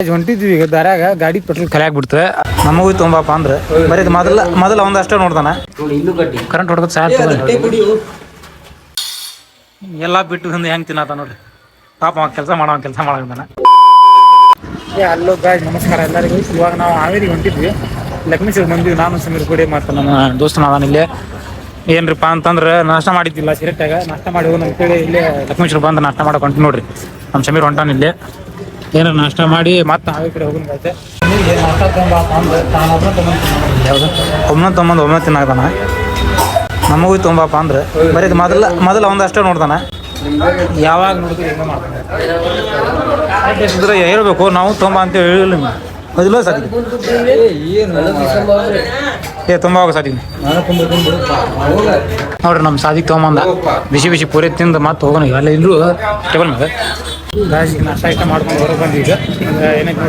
ಹೊಂಟಿದ್ವಿ ಈಗ ದಾರ್ಯಾಗ ಗಾಡಿ ಪೆಟ್ರೋಲ್ ಖಾಲಿ ಆಗ್ಬಿಡ್ತದೆ. ನಮಗೂ ತುಂಬಪ್ಪ ಅಂದ್ರೆ ಬರೀ ಮೊದಲ ಒಂದಷ್ಟೇ ನೋಡ್ತಾನ ಕರೆಂಟ್ ಹೊಡ್ಕೊತ ಎಲ್ಲ ಬಿಟ್ಟು ಹಿಂದೆ ಹೆಂಗೆ ತಿನ್ನತ್ತ ನೋಡ್ರಿ. ಪಾಪ ಕೆಲಸ ಮಾಡಂತಾನ. ಹಲೋ ಗಾಯ್ಸ್, ನಮಸ್ಕಾರ ಎಲ್ಲರಿಗೂ. ಇವಾಗ ನಾವು ಹಾವೇರಿಗೆ ಹೊಂಟಿದ್ವಿ, ಲಕ್ಷ್ಮೇಶ್ವರ ಬಂದ್ವಿ. ನಾನು ಸಮೀರ್ ಕೂಡ ಮತ್ತು ನಮ್ಮ ದೋಸ್ತನ ಅದಾನ. ಇಲ್ಲೇ ಏನ್ರಿಪ್ಪ ಅಂತಂದ್ರೆ ನಾಷ್ಟ ಮಾಡಿದ್ದಿಲ್ಲ ಸಿರೆಟ್ಟಾಗ. ನಾಷ್ಟ ಮಾಡಿ ಹೋಗೋಣ ಅಂತೇಳಿ ಇಲ್ಲೇ ಲಕ್ಷ್ಮೇಶ್ವರ ಬಂದು ನಾಷ್ಟ ಮಾಡೋ ಹೊಂಟಿ ನೋಡ್ರಿ. ನಮ್ಮ ಸಮೀರ್ ಹೊಂಟಾನ ಇಲ್ಲೇ. ಏನಾರು ನಾಷ್ಟ ಮಾಡಿ ಮತ್ತೆ ಹಾವೇ ಕಡೆ ಹೋಗೋಣೈತೆ. ನಾಷ್ಟ ತೊಗೊಂಬಪ್ಪ ಅಂದ್ರೆ ನಾನು ಒಮ್ಮೆ ತಿನ್ನಾಗ್ತಾನ. ನಮಗೂ ತೊಗೊಂಬಪ್ಪ ಅಂದ್ರೆ ಬರೀ ಮೊದಲ ಒಂದಷ್ಟೇ ನೋಡ್ತಾನೆ. ಯಾವಾಗ ನೋಡಿದ್ರೆ ಹೆಂಗೆ ಮಾಡ್ತಾನೆ ಇದ್ರೆ ಹೇಳ್ಬೇಕು. ನಾವು ತೊಂಬ ಅಂತೇಳಿ ಹೇಳಿಲ್ಲ ಮೊದಲು ಸಾಕಿ ತುಂಬ ಹೋಗ ಸಾಕಿ ನೋಡ್ರಿ. ನಮ್ಮ ಸಾದಿಗೆ ತೊಗೊಂಬಂದ ಬಿಸಿ ಪೂರಿ ತಿಂದು ಮತ್ತೆ ಹೋಗೋಣ. ಎಲ್ಲ ಇಲ್ಲೂ ಟೇಬಲ್ ಮೇಲೆ ಗಾಜಿಗೆ ನಾಷ್ಟ ಇಷ್ಟ ಮಾಡ್ಕೊಂಡು ಹೊರಗೆ ಬಂದು ಈಗ ಏನಕ್ಕೆ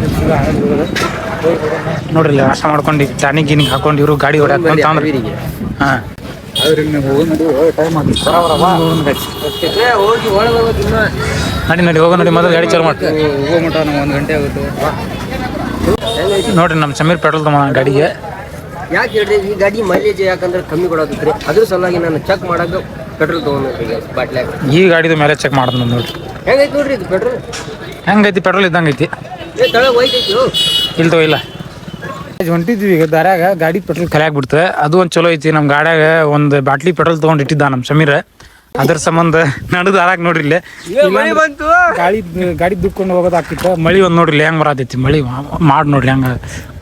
ನೋಡ್ರಿ. ಇಲ್ಲಿ ನಾಷ್ಟ ಮಾಡ್ಕೊಂಡು ಟಾನಿಕ್ ಗಿನಿಗೆ ಹಾಕೊಂಡು ಇವರು ಗಾಡಿ ಹೊಡ್ಯಾಕ ಅಂದ್ರೆ ಹಾಂ ನಡಿ ಹೋಗೋ ನೋಡಿ. ಮೊದಲು ಗಾಡಿ ಚಾಲು ಮಾಡಿ ಹೋಗ್ಬಿಟ್ಟ. ನಮ್ಗೆ 1 ಗಂಟೆ ಆಗುತ್ತೆ ನೋಡ್ರಿ. ನಮ್ಮ ಸಮೀರ್ ಪೆಟ್ರೋಲ್ ತಮ್ಮ ಗಾಡಿಗೆ ಯಾಕೆ ಹೇಳ್ರಿ ಈ ಗಾಡಿ ಮೈಲೇಜ್ ಯಾಕಂದ್ರೆ ಕಮ್ಮಿ ಕೊಡೋದ್ರಿ. ಅದ್ರ ಸಲುವಾಗಿ ನಾನು ಚೆಕ್ ಮಾಡಾಕ ಪೆಟ್ರೋಲ್ ತೊಗೊಂಡ್ರಿ ಬಾಟ್ಲ್ಯಾಗ. ಈ ಗಾಡಿದು ಮೇಲೆ ಚೆಕ್ ಮಾಡೋದು ನೋಡ್ರಿ. ಹೆಂಗೈತಿ ನೋಡ್ರಿ ಇದು ಪೆಟ್ರೋಲ್. ಹೆಂಗೈತಿ ಪೆಟ್ರೋಲ್ ಇದ್ದಂಗೆ ಐತಿ. ಇಲ್ಲ ಹೊಂಟಿದ್ವಿ ಈಗ ದಾರ್ಯಾಗ ಗಾಡಿ ಪೆಟ್ರೋಲ್ ಖಾಲಿ ಆಗ್ಬಿಡ್ತದೆ. ಅದು ಒಂದು ಚಲೋ ಐತಿ. ನಮ್ಮ ಗಾಡ್ಯಾಗ ಒಂದು ಬಾಟ್ಲಿ ಪೆಟ್ರೋಲ್ ತೊಗೊಂಡು ಇಟ್ಟಿದ್ದ ನಮ್ಮ ಸಮೀರ. ಅದ್ರ ಸಂಬಂಧ ನಡು ದಾರಾಗ ನೋಡ್ರಿ ಇಲ್ಲೇ ಗಾಡಿ ದುಕ್ಕೊಂಡು ಹೋಗೋದು ಆಗ್ತಿತ್ತು. ಮಳಿ ಒಂದು ನೋಡ್ರಿ ಹೆಂಗೆ ಬರತೈತಿ. ಮಳಿ ಮಾಡಿ ನೋಡ್ರಿ ಹೆಂಗೆ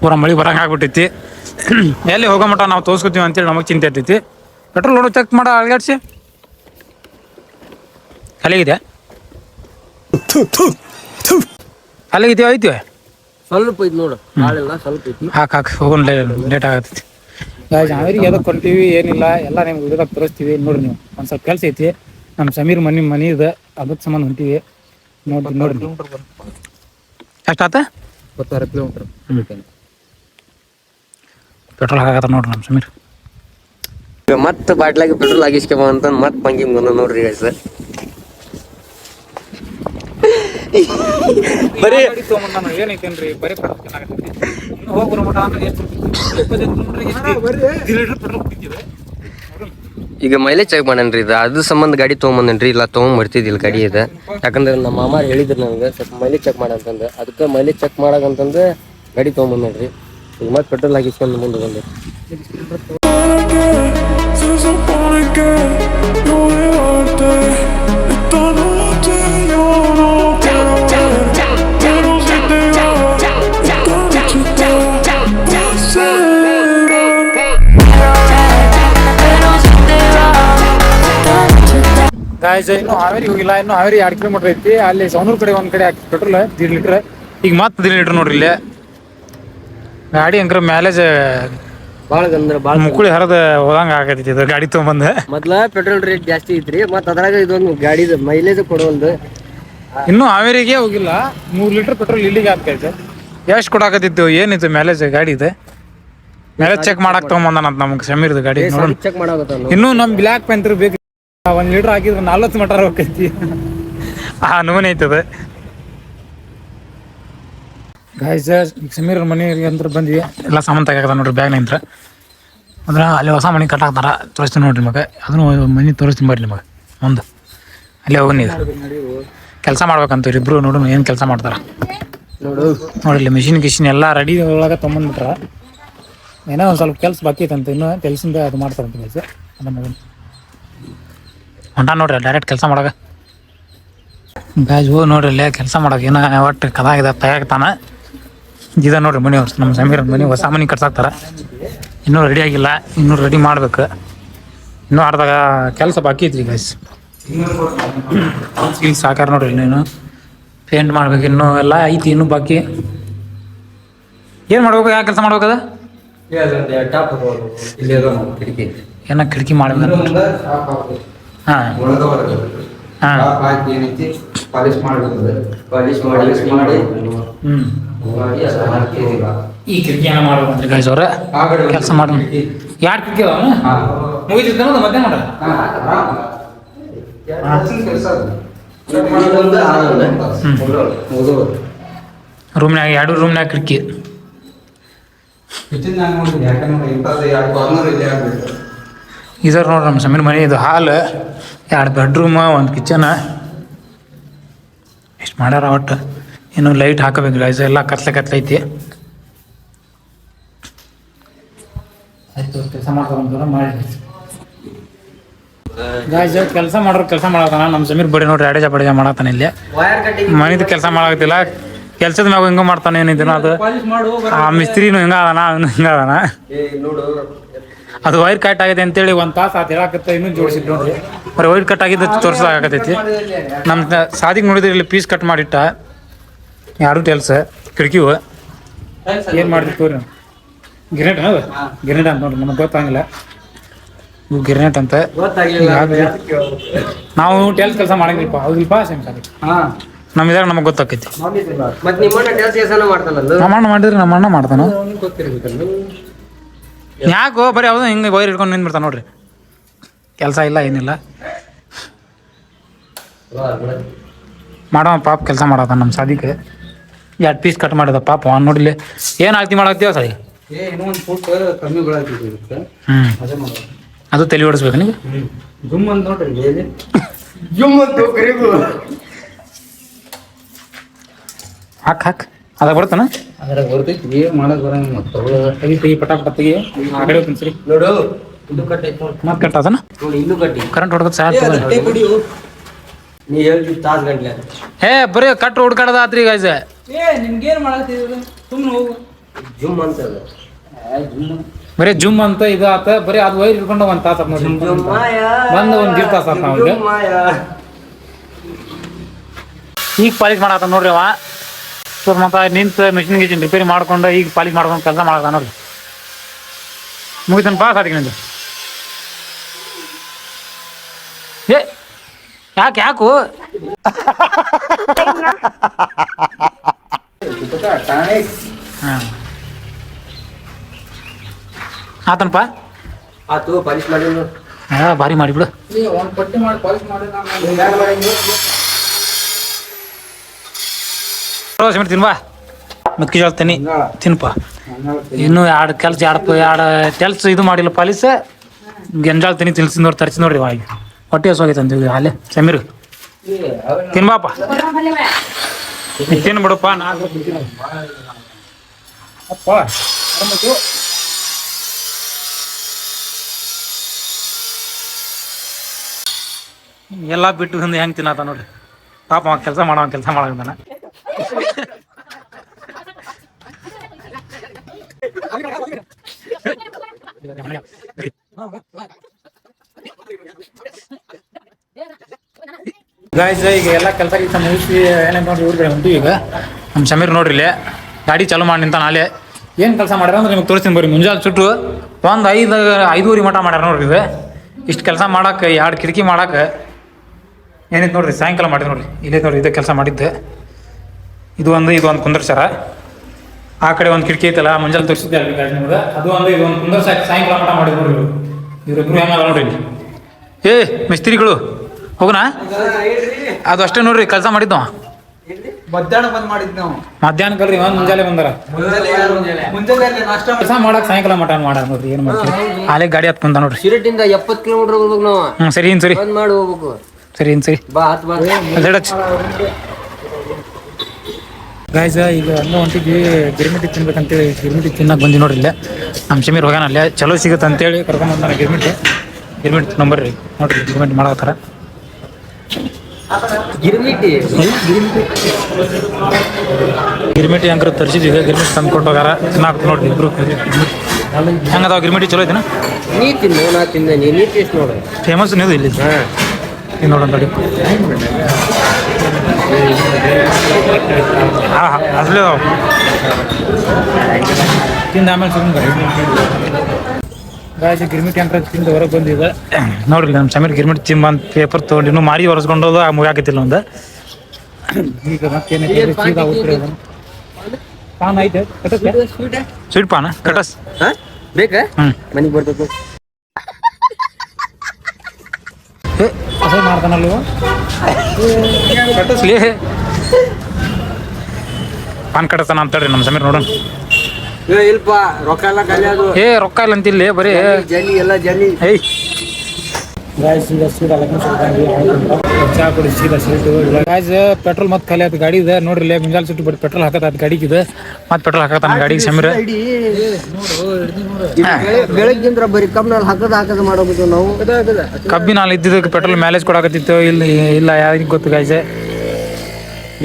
ಪೂರ ಮಳಿ ಬರಂಗೆ ಆಗ್ಬಿಟ್ಟೈತಿ. ಎಲ್ಲಿ ಹೋಗೋ ಮಟ ನಾವು ತೋರಿಸ್ಕೊತೀವಿ ಅಂತೇಳಿ ನಮಗೆ ಚಿಂತೆ ಇರ್ತೈತಿ. ಪೆಟ್ರೋಲ್ ನೋಡು ಚೆಕ್ ಮಾಡೋ ಅಲ್ಗಾಡ್ಸಿ. ಖಾಲಿಗಿದೆ ಐತಿ ಸ್ವಲ್ಪ ಐತಿ ನೋಡು. ಸ್ವಲ್ಪ ಐತಿ. ಹಾಕಿ ಹೋಗೋಣ. ಲೇಟ್ ಆಗತ್ತೈತಿ. ಹಾವೇರಿಗೆ ಎದಕ್ಕೆ ಹೊಂಟೀವಿ ಏನಿಲ್ಲ ಎಲ್ಲ ನಿಮ್ಗೆ ವಿಡಿಯೋದಾಗ ತೋರಿಸ್ತೀವಿ ನೋಡ್ರಿ. ನೀವು ಒಂದು ಸ್ವಲ್ಪ ಕೆಲಸ ಐತಿ. ನಮ್ಮ ಸಮೀರ್ ಮನೆ ಇದೆ, ಅದಕ್ಕೆ ಸಂಬಂಧ ಹೊಂಟೀವಿ. ನೋಡ್ರಿ ಎಷ್ಟಾತ? 26 ಕಿಲೋಮೀಟ್ರ್ ಪೆಟ್ರೋಲ್ ಹಾಕತ್ತ ನೋಡ್ರಿ ನಮ್ಮ ಸಮೀರ್. ಮತ್ತೆ ಬಾಟ್ಲಾಗಿ ಪೆಟ್ರೋಲ್ ಹಾಕಿಸ್ಕೊಂಬ ಅಂತ ಮತ್ತೆ ಪಂಗಿ ಬಂದ ನೋಡ್ರಿ ಸರ್. ಬರೀ ಏನೈತೇನ್ರಿ ಬರೀ ಈಗ ಮೈಲೇಜ್ ಚೆಕ್ ಮಾಡನ್ರಿ. ಇದು ಅದ್ರ ಸಂಬಂಧ ಗಾಡಿ ತೊಗೊಂಬಂದನ್ರಿ. ಇಲ್ಲ ತೊಗೊಂಬರ್ತಿದ್ದಿಲ್ಲ ಗಾಡಿ ಇದೆ. ಯಾಕಂದ್ರೆ ನಮ್ಮ ಮಾಮ ಹೇಳಿದ್ರು ನನಗೆ ಸ್ವಲ್ಪ ಮೈಲೇಜ್ ಚೆಕ್ ಮಾಡಂತಂದು. ಅದಕ್ಕೆ ಮೈಲೇಜ್ ಚೆಕ್ ಮಾಡಕಂತಂದು ಗಾಡಿ ತೊಗೊಂಬಂದನ್ರಿ. ಈಗ ಮತ್ತೆ ಪೆಟ್ರೋಲ್ ಹಾಕಿಸ್ಕೊಂಡು ಮುಂದೆ ಬಂದೆ. ಗಾಯ್ಸ್ ಇನ್ನು ಹಾವೇರಿ ಹೋಗಿಲ್ಲ. ಇನ್ನು ಹಾವೇರಿ 2 ಕಿಲೋಮೀಟರ್ ಐತಿ. ಅಲ್ಲಿ ಸೌನೂರು ಕಡೆ ಒಂದು ಕಡೆ ಹಾಕಿ ಪೆಟ್ರೋಲ್ 1.5 ಲೀಟ್ರ್. ಈಗ ಮತ್ತೆ 1.5 ಲೀಟ್ರ್ ನೋಡ್ರಿ. ಇಲ್ಲೇ ಗಾಡಿ ಅಂಕರ ಮ್ಯಾಲೇಜ್ ಭಾಳ ಮುಕ್ಕುಳಿ ಹರಿದ ಹೋದಂಗೆ ಆಗತೈತಿ ಇದು ಗಾಡಿ ತೊಗೊಂಬಂದು. ಮೊದ್ಲ ಪೆಟ್ರೋಲ್ ರೇಟ್ ಜಾಸ್ತಿ ಐತ್ರಿ. ಮತ್ತು ಅದ್ರಾಗ ಇದೊಂದು ಗಾಡಿದ ಮೈಲೇಜ್ ಕೊಡೋಲ್ದು. ಇನ್ನೂ ಹಾವೇರಿಗೆ ಹೋಗಿಲ್ಲ. 3 ಲೀಟ್ರ್ ಪೆಟ್ರೋಲ್ ಇಲ್ಲಿಗೆ ಆಗ್ತೈತೆ. ಎಷ್ಟು ಕೊಡಾಕತ್ತಿತ್ತು ಏನಿತ್ತು ಮ್ಯಾಲೇಜ್ ಗಾಡಿ ಇದೆ? ಮ್ಯಾಲೇಜ್ ಚೆಕ್ ಮಾಡಕ್ ತೊಗೊಂಬಂದಾನಂತ ನಮ್ಗೆ ಸಮೀರ್ದು ಗಾಡಿ. ಚೆಕ್ ಮಾಡಾಕತ್ತ. ಇನ್ನೂ ನಮ್ಮ ಬ್ಲ್ಯಾಕ್ ಪ್ಯಾಂಥರ್ ಬೇಕು. 1 ಲೀಟ್ರ್ ಹಾಕಿದ್ರೆ 40 ಮೀಟರ್ ಹೋಗ್ತೈತಿ. ನೂನೆ ಐತದ ಗಾಯ್ಸ್. ಈಗ ಸಮೀರ್ ಮನೆಗೆ ಅಂತ ಬಂದ್ವಿ. ಎಲ್ಲ ಸಾಮಾನು ತೆಗಾಕತ್ತ ನೋಡ್ರಿ ಬ್ಯಾಗ್ ನಿಂತ್ರ. ಅಂದ್ರೆ ಅಲ್ಲಿ ಹೊಸ ಮನೆ ಕಟ್ಟಾಕ್ತಾರ. ತೋರಿಸ್ತೀನಿ ನೋಡ್ರಿ ನಿಮಗೆ. ಅದನ್ನು ಮನೆ ತೋರಿಸ್ತೀನಿ ಬರ್ರಿ ನಿಮಗೆ ಮುಂದೆ. ಅಲ್ಲೇ ಹೋಗಿ ನೀವು ಕೆಲಸ ಮಾಡ್ಬೇಕಂತೀವ್ರಿ ಇಬ್ರು. ನೋಡು ಏನು ಕೆಲಸ ಮಾಡ್ತಾರ ನೋಡಿಲ್ಲ. ಮಿಷಿನ್ ಎಲ್ಲ ರೆಡಿ ಒಳಗೆ ತೊಗೊಂಬಂದ್ಬಿಟ್ರ. ಏನೋ ಒಂದು ಸ್ವಲ್ಪ ಕೆಲಸ ಬಾಕಿ ಐತಂತ. ಇನ್ನೂ ಕೆಲಸದಿಂದ ಅದು ಮಾಡ್ತಾರಂತ ಕೆಲಸ. ಅದನ್ನು ಹೊಂಟ ನೋಡ್ರಿ ಡೈರೆಕ್ಟ್ ಕೆಲಸ ಮಾಡಾಗ. ಗಾಜ್ ಹೋಗಿ ನೋಡ್ರಿ ಇಲ್ಲೇ ಕೆಲಸ ಮಾಡಕ್ಕೆ. ಏನೋ ಒಟ್ಟು ಕದಾಗಿದೆ ತೆಗಾಕ್ತಾನ. ಇದ ನೋಡ್ರಿ ಮನೆ ಅವ್ರು ನಮ್ಮ ಸಮೀರ್ ಮನೆ ಹೊಸ ಮನೆ ಕಟ್ಸಾಕ್ತಾರ. ಇನ್ನೂ ರೆಡಿ ಆಗಿಲ್ಲ. ಇನ್ನೂ ರೆಡಿ ಮಾಡ್ಬೇಕು. ಇನ್ನೂ ಅರ್ಧ ಕೆಲಸ ಬಾಕಿ ಐತ್ರಿ ಗಾಯ್ಸ್. ಇಲ್ಲಿ ಸಾಕಾರ ನೋಡ್ರಿ. ಇನ್ನೇನು ಪೇಂಟ್ ಮಾಡ್ಬೇಕು. ಇನ್ನೂ ಎಲ್ಲ ಐತಿ ಇನ್ನೂ ಬಾಕಿ. ಏನು ಮಾಡ್ಬೇಕು? ಯಾವ ಕೆಲಸ ಮಾಡ್ಬೇಕದ? ಏನೋ ಕಿಟಕಿ ಮಾಡ್ಬೇಕು. ಹಾಂ ಈ ಕಿಟಕಿ ಏನೋ ಮಾಡ್ಬೇಕಂದ್ರೆ ಗಾಯ್ಸ್ ಅವ್ರ ಕೆಲಸ ಮಾಡೋಣ. ಯಾರು ಕಿಟಕಿ ಮುಗಿತಿರ್ತಾನ ಮಧ್ಯಾಹ್ನ ನೋಡ್ರಿ. ರೂಮ್ನಾಗ 2 ರೂಮ್ನಾಗ ಕಿಟಕಿ. ಇದರ ನೋಡ್ರಿ ನಮ್ಮ ಸಮೀರ್ ಮನೆ. ಇದು ಹಾಲ್, 2 ಬೆಡ್ರೂಮ್, 1 ಕಿಚನ್. ಇಷ್ಟು ಮಾಡ್ಯಾರ. ಒಟ್ಟು ಇನ್ನು ಲೈಟ್ ಹಾಕಬೇಕು ಗೈಸ್. ಎಲ್ಲ ಕತ್ಲೈತಿ. ಆಯ್ತು, ಕೆಲಸ ಮಾಡ್ತಾರ ಮಾಡಿ ಗಾಯ್ಸ್. ಕೆಲಸ ಮಾಡತ್ತಾನ ನಮ್ಮ ಸಮೀರ್ ಬಡಿ ನೋಡ್ರಿ. ಅಡೇಜ ಬಡೇಜ ಮಾಡತ್ತಾನ ಇಲ್ಲಿ. ಮನಿದು ಕೆಲಸ ಮಾಡಾಕತ್ತಿಲ್ಲ. ಕೆಲ್ಸದ ಮ್ಯಾಗ ಹಿಂಗ ಮಾಡ್ತಾನೆ ಏನಿದ್ದೀನ ಅದು. ಆ ಮಿಸ್ತ್ರಿನೂ ಹಿಂಗ ಅದಾನ, ಅವನು ಹಿಂಗ ಅದಾನ. ಅದು ವೈರ್ ಕಟ್ ಆಗೈತೆ ಅಂತೇಳಿ 1 ತಾಸು ಆತ ಹೇಳಾಕತ್ತ. ಇನ್ನೂ ಜೋಡಿಸಿದ್ ನೋಡ್ರಿ. ಬರೀ ವೈರ್ ಕಟ್ ಆಗಿದ್ದು ತೋರ್ಸಾಕತೈತಿ. ನಮ್ಮ ಸಾದಿಗೆ ನೋಡಿದ್ರೆ ಇಲ್ಲಿ ಪೀಸ್ ಕಟ್ ಮಾಡಿಟ್ಟ 2 ಟೈಲ್ಸ್ ಕಿಟಕಿವು. ಏನು ಮಾಡಿದ್ರಿ ತೋರಿ. ಗಿರ್ನೆಟ್ ಗಿರ್ನೆಟ್ ಅಂತ ನೋಡ್ರಿ. ನಮಗೆ ಗೊತ್ತಾಗಿಲ್ಲ ಇವು ಗಿರ್ನೆಟ್ ಅಂತ. ನಾವು ಟೈಲ್ಸ್ ಕೆಲಸ ಮಾಡಂಗಿಲ್ಪ. ಹೌದಿಲ್ಪ ಸೇಮ್ ಸಾರಿ. ನಮ್ಮ ಇದಾಗ ನಮಗೆ ಗೊತ್ತಾಕೈತಿ. ನಮ್ಮಣ್ಣ ಮಾಡಿದ್ರೆ ನಮ್ಮಣ್ಣ ಮಾಡ್ತಾನ. ಯಾಕೋ ಬರೀ ಯಾವ್ದು ಹಿಂಗೆ ವೈರ್ ಹಿಡ್ಕೊಂಡು ನಿಂದ್ಬಿಡ್ತಾನೆ ನೋಡ್ರಿ. ಕೆಲಸ ಇಲ್ಲ ಏನಿಲ್ಲ. ಮಾಡೋ ಪಾಪ ಕೆಲಸ ಮಾಡತ್ತಾನ ನಮ್ಮ ಸಾದಿಗೆ. 2 ಪೀಸ್ ಕಟ್ ಮಾಡಿದ ಪಾಪ. ಅವ್ನು ನೋಡಿಲಿ ಏನು ಆಕ್ತಿ ಮಾಡಾಕ್ತೀವ ಸರಿ. ಅದು ತಲೆ ಓಡಿಸ್ಬೇಕು ನೀವು. ಹಾಕ್ ಅದಾಗ ಬರ್ತಾನ. ಅದ್ರಾಗ ಬರ್ತೈತಿ. ಏನು ಮಾಡೋದು ಬರಂಗ ಮತ್ತೆ ಪಟಾಕ್ ಪತ್ತಿಗೆ ಆ ಕಡೆ ಹೋಗ್ತೀನಿ ಸರಿ. ನೋಡು ಇದು ಕಟ್ಟೈತಿ. ಮತ್ತೆ ಕಟ್ಟದನ ನೋಡಿ. ಇಲ್ಲೂ ಕಟ್ಟಿ ಕರೆಂಟ್ ಹೊಡ್ಕೊತ ಸಾಕು. ನೀ ಹೇಳ್ತಿ ತಾಸು ಗಂಟ್ಲೆ. ಬರೀ ಕಟ್ಟು ಹುಡ್ಕಾಡದ ಆತ್ರಿ ಗಾಯ್ಸ್. ನಿಮ್ಗೇನು ಮಾಡತ್ತೀವಿ ಸುಮ್ಮನೆ ಹೋಗು. ಜುಮ್ ಅಂತ ಬರೀ ಜುಮ್ ಅಂತ ಇದು ಆತ. ಬರೀ ಅದು ವೈರ್ ಹಿಡ್ಕೊಂಡು 1 ತಾಸು ನೋಡಿ. ಬಂದು 1 ತಾಸು ಆತ ಅವ್ರಿಗೆ. ಈಗ ಪಾಲಿಶ್ ಮಾಡತ್ತ ನೋಡ್ರಿ ಅವ. ಮತ್ತೆ ನಿಂತು ಮಿಷಿನ್ ಗಿಷಿನ್ ರಿಪೇರಿ ಮಾಡ್ಕೊಂಡು ಈಗ ಪಾಲಿಶ್ ಮಾಡ್ಕೊಂಡು ಕೆಲಸ ಮಾಡತ್ತ ನೋಡ್ರಿ. ಮುಗಿತಾನ ಪಾಸ್ ಆಗಿ ನಿಂದು. ಯಾಕು ಆತನಪ್ಪ. ಆತು ಪಾಲಿಶ್ ಮಾಡಿ ಭಾರಿ ಮಾಡಿಬಿಡು. ಸಿಮೆಂಟ್ ತಿನ್ಬಾ. ಮೆಕ್ಕಿ ಜೋಳ ತಿನ್ಪ. ಇನ್ನೂ 2 ಟೆಲ್ಸ್ ಇದು ಮಾಡಿಲ್ಲ ಪಾಲಿಸ್. ಗೆಂಜಾಳ ತಿನ್ಸಿ ನೋಡಿ ತರಿಸಿ ನೋಡ್ರಿ. ಹೊಟ್ಟೆ ಹಸೋಗೈತೆ ಅಂತೀವಿ ಅಲ್ಲೇ ಸಮೀರ್. ತಿನ್ಬಾಪ. ತಿನ್ಬಿಡಪ್ಪ. ಅಪ್ಪ ಎಲ್ಲ ಬಿಟ್ಟು ಬಂದು ಹೆಂಗೆ ತಿನ್ನತ್ತ ನೋಡ್ರಿ ಪಾಪ. ಕೆಲಸ ಮಾಡಂತಾನ. ಗಾಯ್ಸ್ ಈಗ ಎಲ್ಲ ಕೆಲಸ ಮುಗಿಸಿ ಏನೇನು ನೋಡ್ರಿ ಊರಿಗೆ ಹೊಂಟು. ಈಗ ನಮ್ಮ ಸಮೀರ್ ನೋಡ್ರಿ ಇಲ್ಲೇ ಗಾಡಿ ಚಾಲು ಮಾಡಿ ನಿಂತಾನ. ಅಲ್ಲೇ ಏನು ಕೆಲಸ ಮಾಡ್ಯಾರ ಅಂದ್ರೆ ನಿಮ್ಗೆ ತೋರಿಸ್ತೀನಿ ಬರ್ರಿ. ಮುಂಜಾನೆ ಸುಟ್ಟು 5-5:30 ಮಟ ಮಾಡ್ಯಾರ ನೋಡ್ರಿ. ಇದು ಇಷ್ಟು ಕೆಲಸ ಮಾಡಕ್ಕೆ 2 ಕಿಟಕಿ ಮಾಡಕ್ಕೆ ಏನಿತ್ತು ನೋಡ್ರಿ. ಸಾಯಂಕಾಲ ಮಾಡಿದ್ ನೋಡ್ರಿ. ಇಲ್ಲೇ ನೋಡ್ರಿ ಇದೇ ಕೆಲಸ ಮಾಡಿದ್ದೆ. ಇದು ಒಂದು ಕುಂದರ್ಸಾರ. ಆ ಕಡೆ 1 ಕಿಟಕಿ ಐತಲ್ಲ ಮುಂಜಾನೆ ತೋರಿಸಿದ್ದೆ ಅಲ್ರಿ ಗಾಡಿ ನಿಮ್ಗೆ. ಅದು ಇದು ಕುಂದರ್ಸಾಕ ಸಾಯಂಕಾಲ ಮಟ ಮಾಡಿದ್ ನೋಡ್ರಿ. ಇವರಿಬ್ರು ಹೆಂಗಲ್ಲ ನೋಡ್ರಿ. ಮಿಸ್ತ್ರಿಗಳು ಹೋಗೋಣ. ಅದು ಅಷ್ಟೇ ನೋಡ್ರಿ ಕೆಲಸ ಮಾಡಿದ್ದು. ಮಧ್ಯಾಹ್ನ ಬಂದ್ ಮಾಡಿದ್ ನಾವು. ಮಧ್ಯಾಹ್ನಕ್ಕಲ್ರಿ ಮುಂಜಾನೆ ಬಂದಾರ. ಕೆಲಸ ಮಾಡಕ್ ಸಾಯಂಕಾಲ ಮಟ ಮಾಡ್ಯಾರ ನೋಡ್ರಿ. ಏನು ಮಾಡ್ತೀವಿ ಅಲ್ಲೇ ಗಾಡಿ ಹತ್ಕೊಂತ ನೋಡ್ರಿ. ಶಿರಟ್ಟಿಂದ 70 ಕಿಲೋಮೀಟರ್ ಹೋಗ್ಬೇಕು ನಾವು. ಸರಿ ಮಾಡಿ ಹೋಗ್ಬೇಕು. ಸರಿ ಬಾ ಹತ್ ಬಾ. ಗಾಯ್ಸ್ ಈಗ ಹೊಂಟಿದ್ವಿ ಗಿರ್ಮಿಟಿ ತಿನ್ಬೇಕಂತೇಳಿ. ಗಿರ್ಮಿಟಿ ತಿನ್ನಕ್ಕೆ ಬಂದಿ ನೋಡ್ರಿ. ಇಲ್ಲೇ ನಮ್ಮ ಸಮೀರ್ ಹೋಗೋಣ. ಅಲ್ಲೇ ಚಲೋ ಸಿಗುತ್ತೆ ಅಂತೇಳಿ ಕರ್ಕೊಂಬಂದಾನ ಗಿರ್ಮಿಟಿ ನಂಬರ್ರಿ ನೋಡ್ರಿ. ಗಿರ್ಮಿಟಿ ಮಾಡತ್ತಾರ. ಗಿರ್ಮಿಟಿ ಅಂಕರ್ ತರಿಸಿದ್ವಿ. ಗಿರ್ಮಿಟಿ ತಂದು ಕೊಟ್ಟು ಹೋಗಾರ. ತಿನ್ನಾಕ ನೋಡ್ರಿ ಇಬ್ರು. ಹೆಂಗದಾವ ಗಿರ್ಮಿಟಿ? ಚಲೋ ಐತಿನ? ನೀ ತಿನ್ನು, ನಾ ತಿಂದೆ. ನೀ ಟೇಸ್ಟ್ ನೋಡ್ರಿ. ಫೇಮಸ್ ನೀವು ಇಲ್ಲಿ ನೋಡೋಣ ನೋಡಿ. ಅಸಲೇ ತಿಂದ ಆಮೇಲೆ ಸುಮ್ಮನೆ ಗಾಯ್ಸ್ ಗಿರ್ಮಿಟಿ ಅಂತ ತಿಂದು ಹೊರಗೆ ಬಂದಿದೆ ನೋಡ್ರಿ. ನಮ್ಮ ಸಮೀರ್ ಗಿರ್ಮಿಟಿ ತಿಂಬಂತ ಪೇಪರ್ ತೊಗೊಂಡು ಇನ್ನೂ ಮಾರಿ ಹೊರಸ್ಕೊಂಡೋದು ಆ ಮುಗಾಕತ್ತಿಲ್ಲ ಒಂದು. ಈಗ ಮತ್ತೇನೈತೆ ಪಾನ್ ಐತೆ. ಸ್ವೀಟ್ ಪಾನ ಕಟಸ್ ಬೇಕಾ? ಮನೆಗೆ ಬರ್ತದೆ. ಮಾಡ್ತಾನಲ್ವ ಕಟಸ್ಲಿ. ಪಾನ್ ಕಾರ್ಡ್ ತಾನ ಅಂತೇಳ್ರಿ ನಮ್ಮ ಸಮೀರ್ ನೋಡೋಣ. ಇಲ್ಪ ರೊಕ್ಕ ಎಲ್ಲ ಖಾಲಿ ಅದು ಏ ರೊಕ್ಕ ಇಲ್ಲ ಅಂತಿಲ್ಲ ಬರೀ ಜಲ್ಲಿ ಎಲ್ಲ ಜಲ್ಲಿ. ಏಯ್ ಗಾಯ್ಸ್ ಈಗ ಸೀದಾ ಚಾ ಕುಡಿ ಸೀದಾ ಸೀಟು ಗಾಯ್ಸ್ ಪೆಟ್ರೋಲ್ ಮತ್ತೆ ಖಾಲಿ ಆಯ್ತು ಗಾಡಿ ಇದೆ ನೋಡ್ರಿ ಇಲ್ಲೇ ಮುಂಜಾನೆ ಸುಟ್ಟು ಬರೀ ಪೆಟ್ರೋಲ್ ಹಾಕತ್ತ ಗಾಡಿಗೆ ಮತ್ತೆ ಪೆಟ್ರೋಲ್ ಹಾಕತ್ತ ಗಾಡಿಗೆ ಸಮೀರ್. ಬೆಳಗ್ಗಿಂದ್ರ ಬರೀ ಕಬ್ಬಿನಲ್ಲಿ ಹಾಕದ ಮಾಡೋದು ನಾವು. ಕಬ್ಬಿನಲ್ಲಿ ಇದ್ದಿದ್ದಕ್ಕೆ ಪೆಟ್ರೋಲ್ ಮ್ಯಾಲೇಜ್ ಕೊಡಕತ್ತಿತ್ತು ಇಲ್ಲ ಯಾರಿಗೆ ಗೊತ್ತು ಗಾಯ್ಸ್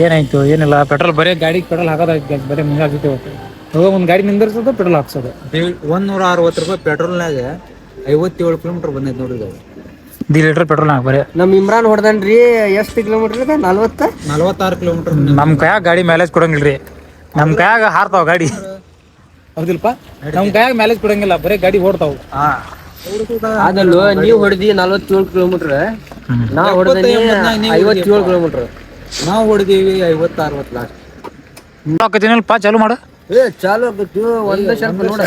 ಏನಾಯ್ತು ಏನಿಲ್ಲ ಪೆಟ್ರೋಲ್ ಬರೀ ಗಾಡಿಗೆ ಪೆಟ್ರೋಲ್ ಹಾಕೋದಾಯ್ತು ಬರೀ ಮುಂಜಾನೆ ಜೊತೆ ಹೋಗೋ ಒಂದು ಗಾಡಿ ನಿಂದಿರ್ಸೋದು ಪೆಟ್ರೋಲ್ ಹಾಕ್ಸೋದು. 160 ರೂಪಾಯಿ ಪೆಟ್ರೋಲ್ನಾಗ 57 ಕಿಲೋಮೀಟರ್ ಬಂದೈತೆ ನೋಡ್ರಿ. 1 ಲೀಟರ್ ಪೆಟ್ರೋಲ್ ಹಾಕಿ ಬರೀ ನಮ್ಮ ಇಮ್ರಾನ್ ಹೊಡೆದನ್ರಿ. ಎಷ್ಟು ಕಿಲೋಮೀಟರ್ ಇದೆ? 46 ಕಿಲೋಮೀಟರ್. ನಮ್ಮ ಕೈಯಾಗ ಗಾಡಿ ಮ್ಯಾಲೇಜ್ ಕೊಡಂಗಿಲ್ರಿ. ನಮ್ಮ ಕೈಯಾಗ ಹಾರ್ತಾವ ಗಾಡಿ ಹೌದಿಲ್ಪ. ನಮ್ಮ ಕೈಯಾಗ ಮ್ಯಾಲೇಜ್ ಕೊಡಂಗಿಲ್ಲ ಬರೀ ಗಾಡಿ ಓಡ್ತಾವ. ಅದಲ್ಲೂ ನೀವು ಹೊಡೆದಿ 47 ಕಿಲೋಮೀಟರ್, ನಾ ಹೊಡೆದಿ 57 ಕಿಲೋಮೀಟರ್. ನಾವು ಹೊಡೆದೀವಿ 50-60 ಲಾಸ್ಟ್. ಹಾಕತ್ತೀನಲ್ಪ ಚಾಲು ಮಾಡು. ಚಾಲು ಒಂದೇ ಸ್ವಲ್ಪ ನೋಡ.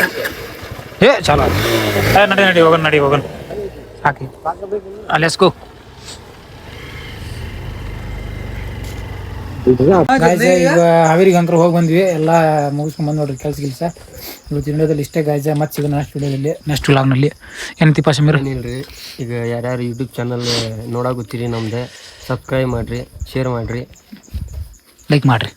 ಚಾಲು ನಡಿ ಹೋಗೋಣ ಹಾಕಿ ಅಲ್ಲೆಸ್ಕೋ. ಈಗ ಹಾವೇರಿಗೆ ಅಂಕರ್ ಹೋಗಿ ಬಂದ್ವಿ ಎಲ್ಲ ಮುಗಿಸ್ಕೊಂಡ್ ಬಂದ್ ನೋಡ್ರಿ ಕೆಲಸ ಇವತ್ತು ವಿಡಿಯೋದಲ್ಲಿ ಇಷ್ಟೇ ಗಾಯ್ಸ. ಮತ್ತೆ ಸಿಗೋಣ ನೆಕ್ಸ್ಟ್ ವ್ಲಾಗ್ನಲ್ಲಿ. ಏನಂತೀಪ ಸಮೀರ್? ಏನಿಲ್ರಿ, ಈಗ ಯಾರ್ಯಾರು ಯೂಟ್ಯೂಬ್ ಚಾನಲ್ ನೋಡಾಗುತ್ತೀರಿ ನಮ್ದು ಸಬ್ಸ್ಕ್ರೈಬ್ ಮಾಡ್ರಿ, ಶೇರ್ ಮಾಡ್ರಿ, ಲೈಕ್ ಮಾಡ್ರಿ.